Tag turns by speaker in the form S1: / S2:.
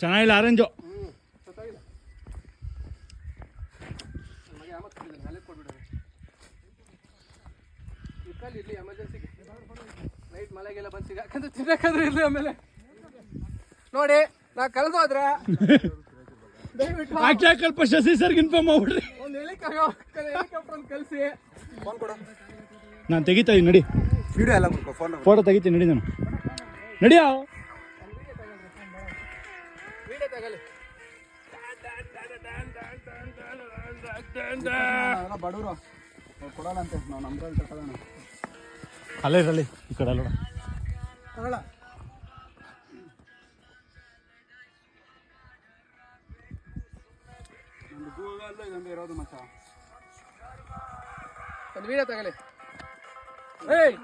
S1: ಚೆನ್ನಾಗಿಲ್ಲ ಆರೆಂಜು.
S2: ಇರ್ಲಿ ಎಮರ್ಜೆನ್ಸಿಗೆ ನೈಟ್ ಮಳೆಗೆಲ್ಲ ಬಂದು ಸಿಗಾಕಂದ್ರೆ ತಿನ್ನಕಾದ್ರೆ ಇರ್ಲಿ. ಆಮೇಲೆ ನೋಡಿ ನಾ ಕಳೆದೋದ್ರೆ ದಯವಿಟ್ಟು
S1: ಸ್ವಲ್ಪ ಶಶಿ ಸರ್ಗೆ ಇನ್ಫಾರ್ಮ್ ಮಾಡ್ಬಿಡ್ರಿ.
S2: ಒಂದು ಹೆಲಿಕಾಪ್ಟರ್ ಒಂದು ಕಳಿಸಿ. ಫೋನ್ ಕೊಡು,
S1: ನಾನು ತೆಗಿತಾ ಇದ್ದೀನಿ ನಡಿ.
S2: ವಿಡಿಯೋ ಎಲ್ಲ
S1: ಫೋಟೋ ತೆಗಿತೀನಿ ನಡಿ. ನಾನು ನಡಿಯೋ
S2: ವಿಡಿಯೋ ತಗಲಿ. ಬಡವರು ಕೊಡೋಣ ಅಂತ ನಾವು ನಮ್ದ್ರಲ್ಲಿ ತಗೊಳ್ಳೋಣ.
S1: ಅಲ್ಲೇ ಇರಲಿ ಈ ಕಡೆ ಅಲ್ಲ
S2: ತಗೊಳ್ಳ. ನಂದು ಗೂಗಲ್ ಇದೊಂದು ಇರೋದು ಮಚ್ಚ. ಒಂದು ವಿಡಿಯೋ ತಗಲಿ. ಏಯ್